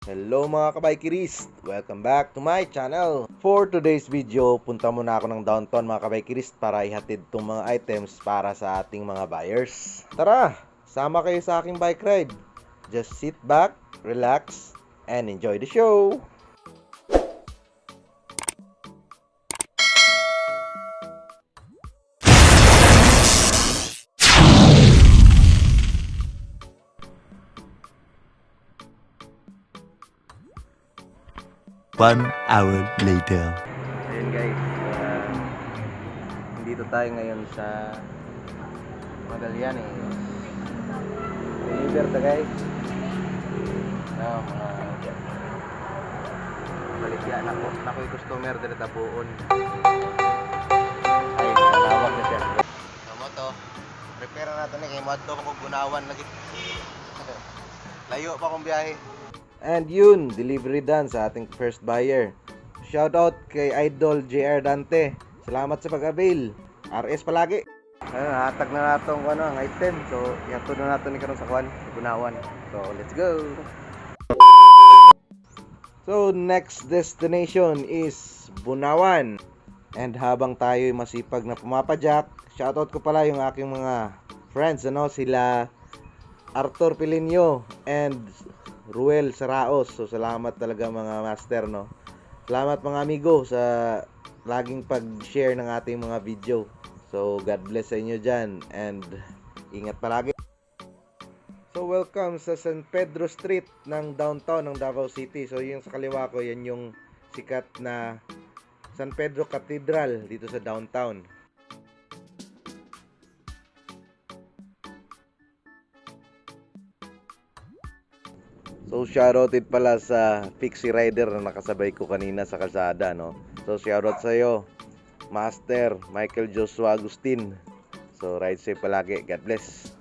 Hello mga kabikeries! Welcome back to my channel! For today's video, punta muna ako ng downtown mga kabikeries para ihatid itong mga items para sa ating mga buyers. Tara! Sama kayo sa aking bike ride. Just sit back, relax, and enjoy the show! One hour later. Ayun guys, dito tayo ngayon sa Magallanes. Deliver ta guys. Baligyan ako yung customer dito tapuon. Ay, tawag na siya. Tama to. Prepare na natin kay Madto ko gunawan lagi. Layo pa kong biyahe. And yun, delivery done sa ating first buyer. Shoutout kay Idol JR Dante. Salamat sa pag-avail. RS palagi. Ayun, hatag na natin ang item. So, yato na natin ni karon sa kwan, gunawan. So, let's go. So, next destination is Bunawan. And habang tayo masipag na pumapadyak, shoutout ko pala yung aking mga friends, sila Arthur Pilinio and Ruel Saraos. So salamat talaga mga master, Salamat mga amigo sa laging pag-share ng ating mga video. So God bless sa inyo dyan and ingat palagi. So welcome sa San Pedro Street ng downtown ng Davao City. So yung sa kaliwa ko, yan yung sikat na San Pedro Cathedral dito sa downtown. So shoutouted pala sa Pixie Rider na nakasabay ko kanina sa kalsada, So shoutout sa iyo, Master Michael Joshua Agustin. So ride safe palagi. God bless.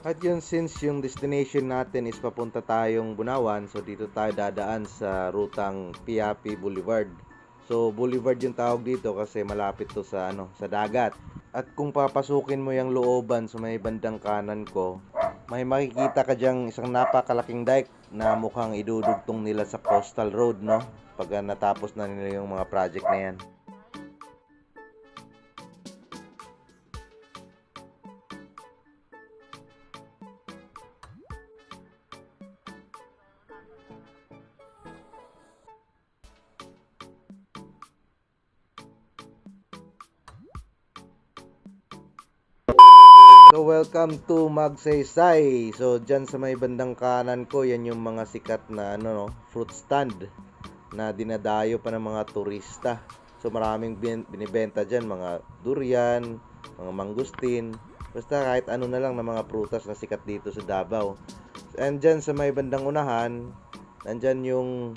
At yun, since yung destination natin is papunta tayong Bunawan, so dito tayo dadaan sa rutang Piapi Boulevard. So Boulevard yung tawag dito kasi malapit to sa sa dagat. At kung papasukin mo yung looban sa may bandang kanan ko, may makikita ka diyang isang napakalaking dike na mukhang idudugtong nila sa coastal road, pag natapos na nila yung mga project na yan. So welcome to Magsaysay. So dyan sa may bandang kanan ko, yan yung mga sikat na fruit stand na dinadayo pa ng mga turista. So maraming binibenta dyan, mga durian, mga mangustin, basta kahit ano na lang na mga prutas na sikat dito sa Davao. And dyan sa may bandang unahan, nandyan yung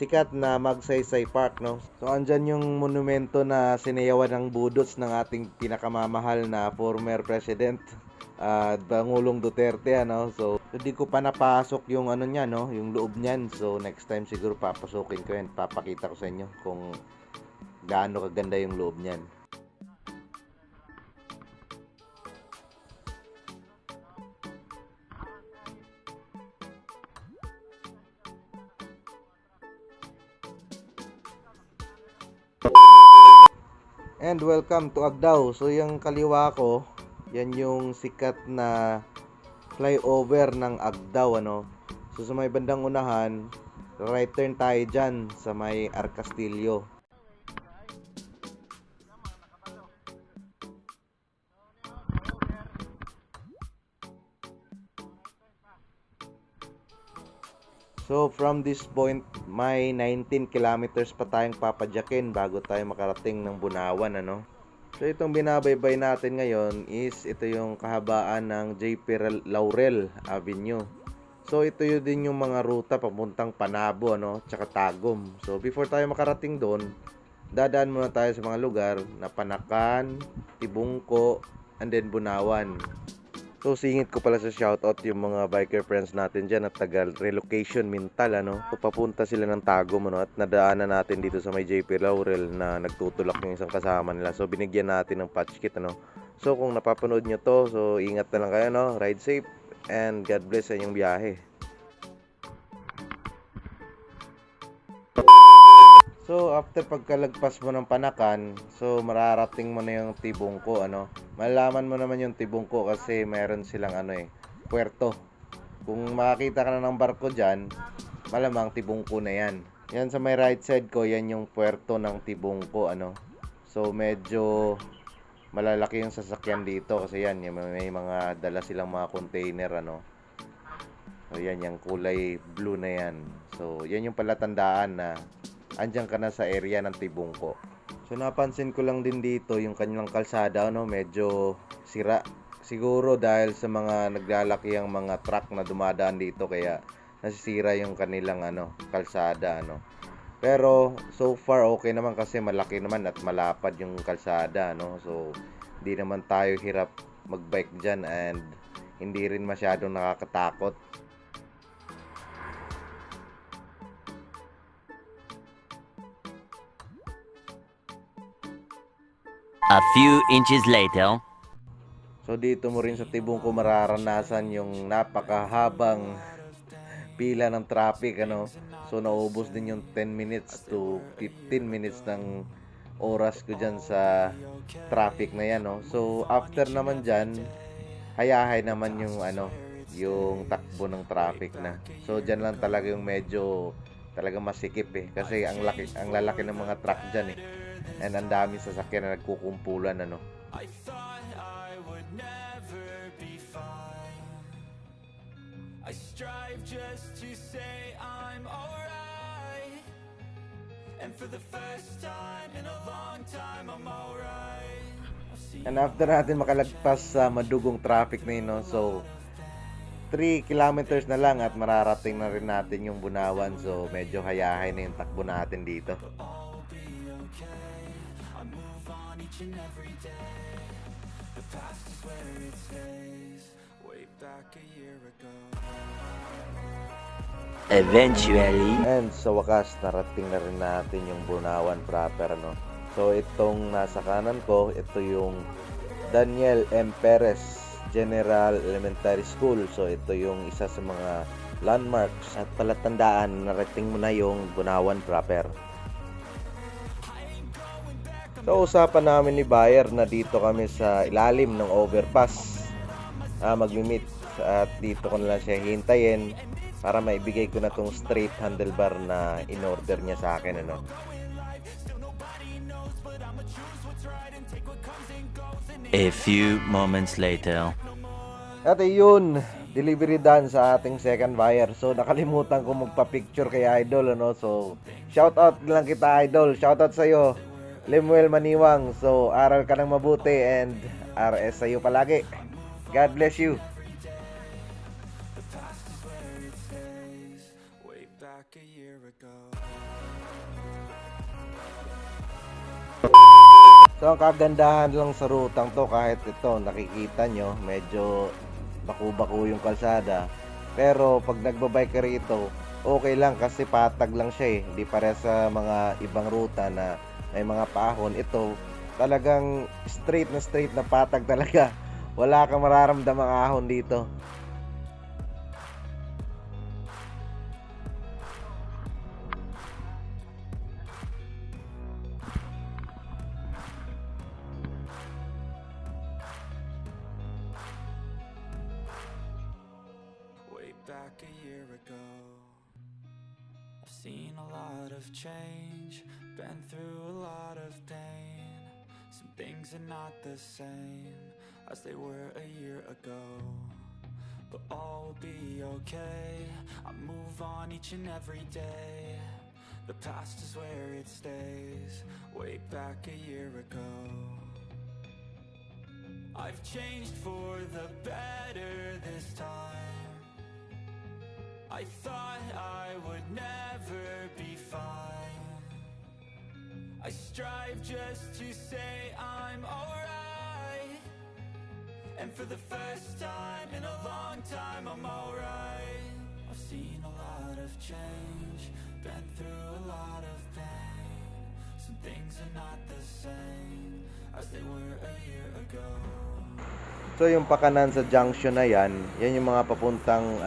sikat na Magsaysay Park, So andyan yung monumento na sinayawan ng budots ng ating pinakamamahal na former president, Pangulong Duterte, So hindi ko pa napasok yung niya, yung loob niyan. So next time siguro papasukin ko yan, papakita ko sa inyo kung gaano kaganda yung loob niyan. And welcome to Agdao. So yung kaliwa ko, yan yung sikat na flyover ng Agdao, So sa may bandang unahan, right turn tayo dyan sa may Arcastillo. So from this point, may 19 kilometers pa tayong papadyakin bago tayo makarating ng Bunawan, ano. So itong binabaybay natin ngayon is ito yung kahabaan ng JP Laurel Avenue. So ito yun din yung mga ruta papuntang Panabo, ano, tsaka Tagum. So before tayo makarating doon, dadaan muna tayo sa mga lugar na Panakan, Tibungko, and then Bunawan. So singit ko pala sa shoutout yung mga biker friends natin dyan at taga relocation mental, ano. So, papunta sila ng Tagum, ano, at nadaanan natin dito sa may JP Laurel na nagtutulak yung isang kasama nila. So binigyan natin ng patch kit, ano. So kung napapanood nyo to, so ingat na lang kayo, no. Ride safe and God bless sa inyong biyahe. So after pagkalagpas mo ng Panakan, so mararating mo na yung Tibungko, ano. Malalaman mo naman yung Tibungko kasi meron silang puerto. Kung makakita ka na ng barko diyan, malamang Tibungko na yan. Yan sa may right side ko, yan yung puerto ng Tibungko, ano. So medyo malalaki yung sasakyan dito kasi yan, may mga dala silang mga container, ano. So yan, yung kulay blue na yan. So yan yung palatandaan na andyan ka na sa area ng Tibungko. So napansin ko lang din dito yung kanilang kalsada, no, medyo sira. Siguro dahil sa mga naglalaki ang mga truck na dumadaan dito kaya nasisira yung kanilang kalsada, ano. Pero so far okay naman kasi malaki naman at malapad yung kalsada, no. So hindi naman tayo hirap magbike diyan and hindi rin masyadong nakakatakot. A few inches later. So dito mo rin sa Tibungko mararanasan yung napakahabang pila ng traffic, ano. So naubos din yung 10 minutes to 15 minutes ng oras ko dyan sa traffic na yan, no. So after naman dyan, hayahay naman yung yung takbo ng traffic na. So dyan lang talaga yung medyo talaga masikip kasi ang lalaki ng mga truck dyan and ang dami sasakyan na nagkukumpulan, ano. I thought I would never be fine. I strive just to say I'm alright. And for the first time in a long time I'm alright. And after natin makalagpas sa madugong traffic na yun, no, so 3 kilometers na lang at mararating na rin natin yung Bunawan. So medyo hayahay na yung takbo natin dito. And every day, the past is where it stays. Way back a year ago. Eventually. And sa wakas, narating na rin natin yung Bunawan proper, ano. So itong nasa kanan ko, ito yung Daniel M. Perez General Elementary School. So ito yung isa sa mga landmarks at palatandaan, narating mo na yung Bunawan proper. So usapan namin ni buyer na dito kami sa ilalim ng overpass magmi-meet at dito ko na lang siya hintayin para maibigay ko na tong straight handlebar na in-order niya sa akin, ano. A few moments later. At yun, delivery done sa ating second buyer. So nakalimutan ko magpa-picture kay Idol, ano. So shout out lang kita, Idol. Shout out sa iyo, Lemuel Maniwang. So aral ka ng mabuti and RS sa iyo palagi. God bless you. Way back a year ago. So ang kagandahan lang sa rutang to, kahit ito nakikita nyo medyo baku-baku yung kalsada, pero pag nagbabike ka rito okay lang kasi patag lang siya hindi pare sa mga ibang ruta na may mga paahon. Ito talagang straight na patag talaga, wala kang mararamdamang ahon dito. Way back a year ago. I've seen a lot of change, been through a lot of pain. Some things are not the same as they were a year ago. but all will be okay. I move on each and every day. The past is where it stays, way back a year ago. I've changed for the better this time. I thought I would never be fine. I strive just to say I'm alright. And for the first time in a long time, I'm alright. I've seen a lot of change, been through a lot of pain. Some things are not the same as they were a year ago. So yung pakanan sa junction na yan yung mga papuntang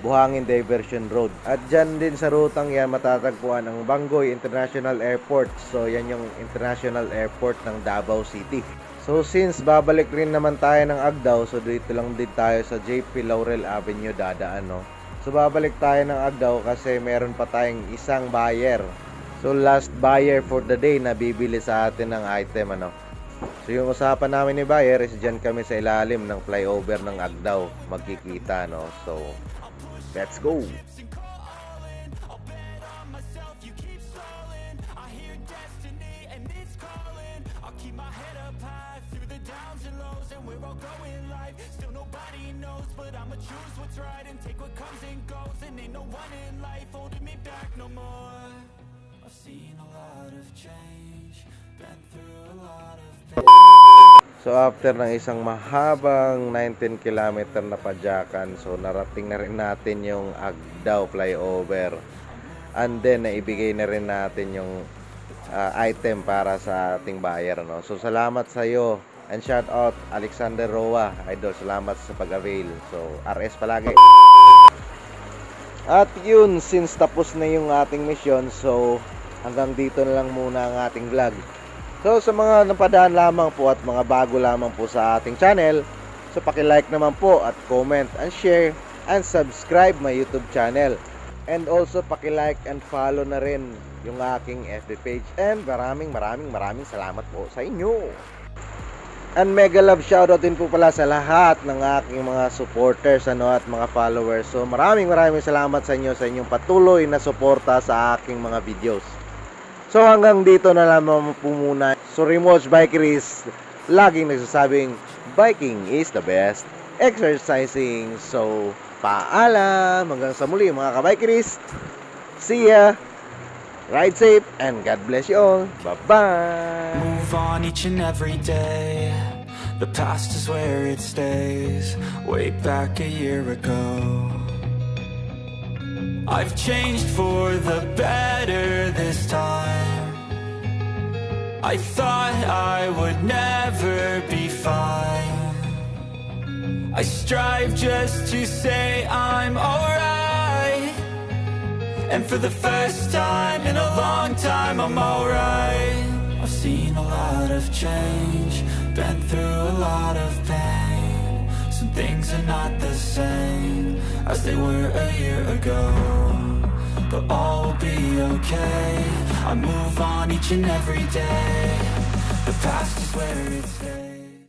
Buhangin Diversion Road. At dyan din sa rutang yan matatagpuan ang Bangoy International Airport. So yan yung international airport ng Davao City. So since babalik rin naman tayo ng Agdao, so dito lang din tayo sa JP Laurel Avenue dadaan, no? So babalik tayo ng Agdao kasi meron pa tayong isang buyer. So last buyer for the day na bibili sa atin ng item, So yung usapan namin ni buyer is dyan kami sa ilalim ng flyover ng Agdao magkikita, no? So let's go. So after ng isang mahabang 19 kilometer na padyakan, so narating na rin natin yung Agdao flyover. And then naibigay na rin natin yung item para sa ating buyer, no? So salamat sa iyo and shout out Alexander Roa, idol, salamat sa pag-avail. So RS palagi. At yun, since tapos na yung ating mission, so hanggang dito na lang muna ang ating vlog. So sa mga napadaan lamang po at mga bago lamang po sa ating channel, so paki-like naman po at comment and share and subscribe my YouTube channel. And also paki-like and follow na rin yung aking FB page. And maraming salamat po sa inyo. And mega love shoutout din po pala sa lahat ng aking mga supporters at mga followers. So maraming salamat sa inyo sa inyong patuloy na suporta sa aking mga videos. So hanggang dito na lamang po muna. So Remote Bikeries, laging nagsasabing biking is the best exercising. So paalam, hanggang sa muli mga kabikeries. See ya, ride safe, and God bless you all. Bye-bye. Move on each and every day. The past is where it stays, way back a year ago. I've changed for the better this time. I thought I would never be fine. I strive just to say I'm alright. And for the first time in a long time, I'm alright. I've seen a lot of change, been through a lot of pain. Some things are not the same as they were a year ago, but all will be okay. I move on each and every day. The past is where it stays.